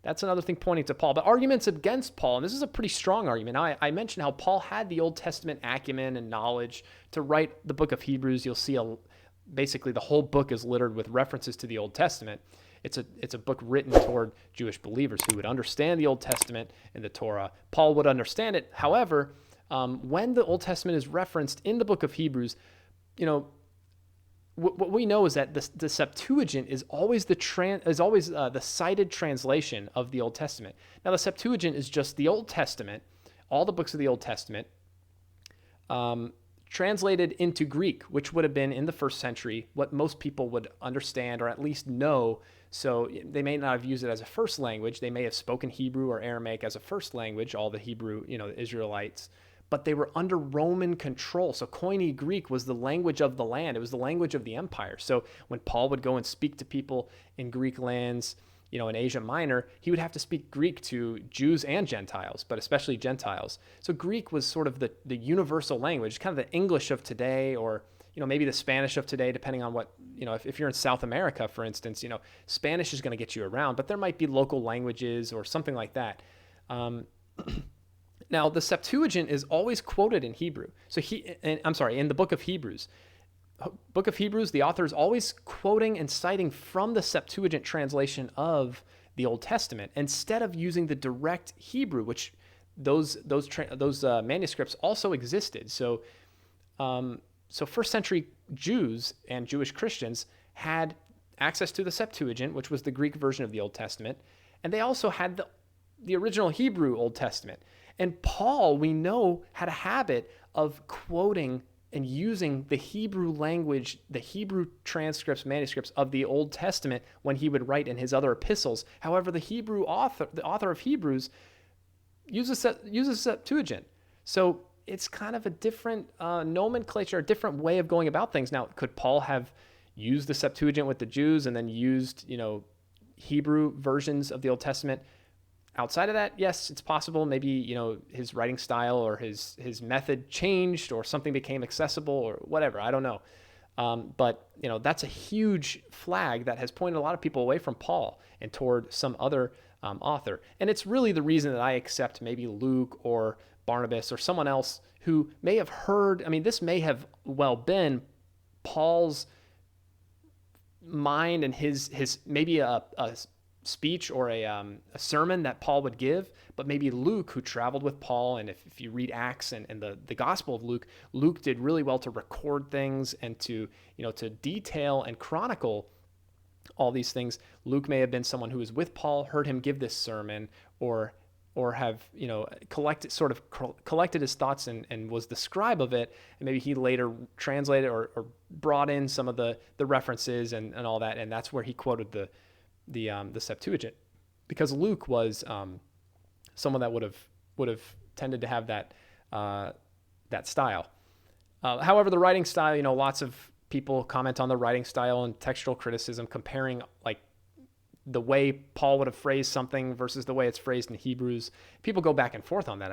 that's another thing pointing to Paul. But arguments against Paul, and this is a pretty strong argument. I mentioned how Paul had the Old Testament acumen and knowledge to write the book of Hebrews. You'll see basically the whole book is littered with references to the Old Testament. It's a book written toward Jewish believers who would understand the Old Testament and the Torah. Paul would understand it. However, when the Old Testament is referenced in the book of Hebrews, what we know is that the Septuagint is always the cited translation of the Old Testament. Now, the Septuagint is just the Old Testament, all the books of the Old Testament, translated into Greek, which would have been in the first century what most people would understand or at least know. So they may not have used it as a first language. They may have spoken Hebrew or Aramaic as a first language, all the Hebrew, the Israelites. But they were under Roman control. So Koine Greek was the language of the land. It was the language of the empire. So when Paul would go and speak to people in Greek lands, in Asia Minor, he would have to speak Greek to Jews and Gentiles, but especially Gentiles. So Greek was sort of the universal language, kind of the English of today, or maybe the Spanish of today, depending on what, if you're in South America, for instance, Spanish is going to get you around, but there might be local languages or something like that. Now, the Septuagint is always quoted in Hebrew. So in the book of Hebrews. Book of Hebrews, the author is always quoting and citing from the Septuagint translation of the Old Testament instead of using the direct Hebrew, which those manuscripts also existed. So first century Jews and Jewish Christians had access to the Septuagint, which was the Greek version of the Old Testament, and they also had the original Hebrew Old Testament. And Paul, we know, had a habit of quoting and using the Hebrew language, the Hebrew transcripts, manuscripts of the Old Testament when he would write in his other epistles. However, the author of Hebrews, uses Septuagint. So it's kind of a different nomenclature, a different way of going about things. Now, could Paul have used the Septuagint with the Jews and then used, Hebrew versions of the Old Testament? Outside of that, yes, it's possible. Maybe, his writing style or his method changed or something became accessible or whatever. I don't know. But that's a huge flag that has pointed a lot of people away from Paul and toward some other author. And it's really the reason that I accept maybe Luke or Barnabas or someone else who may have heard, this may have well been Paul's mind and his maybe a speech or a sermon that Paul would give, but maybe Luke, who traveled with Paul, and if you read Acts and the Gospel of Luke did really well to record things and to detail and chronicle all these things. Luke may have been someone who was with Paul, heard him give this sermon, or have collected his thoughts and was the scribe of it, and maybe he later translated or brought in some of the references and all that, and that's where he quoted the Septuagint, because Luke was someone that would have tended to have that style. However, the writing style, lots of people comment on the writing style and textual criticism, comparing like the way Paul would have phrased something versus the way it's phrased in Hebrews. People go back and forth on that.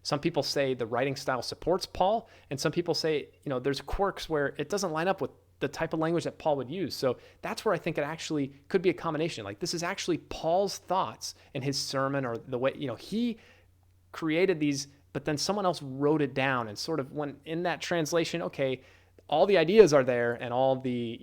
Some people say the writing style supports Paul, and some people say, there's quirks where it doesn't line up with the type of language that Paul would use. So that's where I think it actually could be a combination. Like, this is actually Paul's thoughts in his sermon, or the way, he created these, but then someone else wrote it down, and sort of when in that translation, okay, all the ideas are there and all the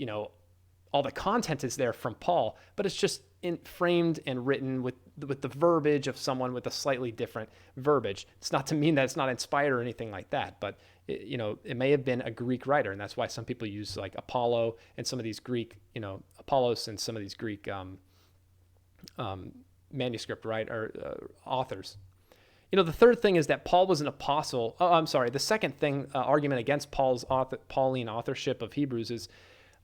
content is there from Paul, but it's just framed and written with the verbiage of someone with a slightly different verbiage. It's not to mean that it's not inspired or anything like that, but it may have been a Greek writer, and that's why some people use like Apollo and some of these Greek, Apollos and some of these Greek manuscript authors. The third thing is that Paul was an apostle. The second thing, argument against Paul's Pauline authorship of Hebrews is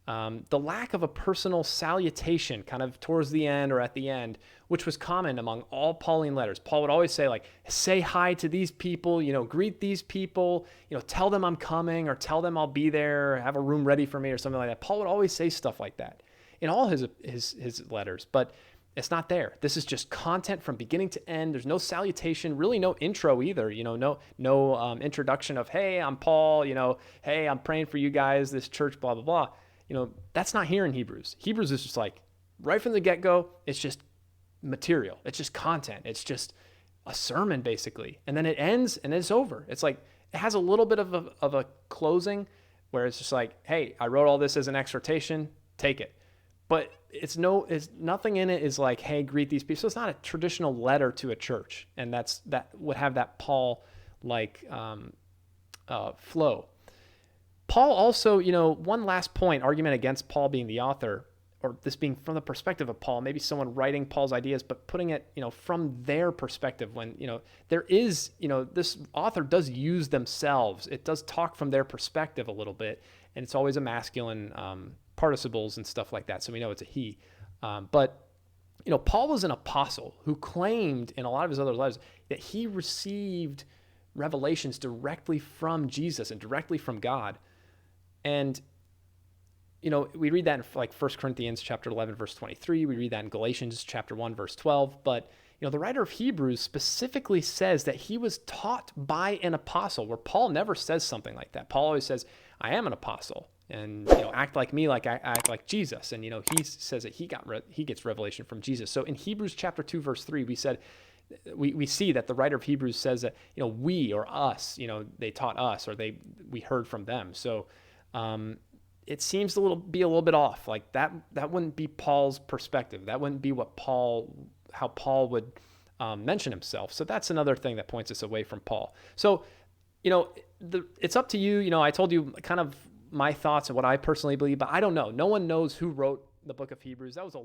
the lack of a personal salutation kind of towards the end or at the end, which was common among all Pauline letters. Paul would always say, like, say hi to these people, greet these people, tell them I'm coming, or tell them I'll be there, have a room ready for me, or something like that. Paul would always say stuff like that in all his letters, but it's not there. This is just content from beginning to end. There's no salutation, really no intro either. No introduction of, hey, I'm Paul, hey, I'm praying for you guys, this church, blah, blah, blah. That's not here in Hebrews. Hebrews is just like, right from the get-go, it's just material. It's just content. It's just a sermon basically. And then it ends and it's over. It's like, it has a little bit of a closing where it's just like, hey, I wrote all this as an exhortation, take it. But it's nothing in it is like, hey, greet these people. So it's not a traditional letter to a church. And that would have that Paul like flow. Paul also, one last point, argument against Paul being the author, or this being from the perspective of Paul, maybe someone writing Paul's ideas, but putting it, from their perspective when, there is, this author does use themselves. It does talk from their perspective a little bit, and it's always a masculine participles and stuff like that. So we know it's a he. But Paul was an apostle who claimed in a lot of his other letters that he received revelations directly from Jesus and directly from God. And we read that in like 1 Corinthians chapter 11, verse 23. We read that in Galatians chapter 1, verse 12. But, the writer of Hebrews specifically says that he was taught by an apostle, where Paul never says something like that. Paul always says, I am an apostle, and, act like me, like I act like Jesus. And, he says that he gets revelation from Jesus. So in Hebrews chapter 2, verse 3, we said, we see that the writer of Hebrews says that, we or us, they taught us, or we heard from them. So, it seems be a little bit off. Like that wouldn't be Paul's perspective. That wouldn't be how Paul would mention himself. So that's another thing that points us away from Paul. So, it's up to you. I told you kind of my thoughts and what I personally believe, but I don't know. No one knows who wrote the book of Hebrews. That was a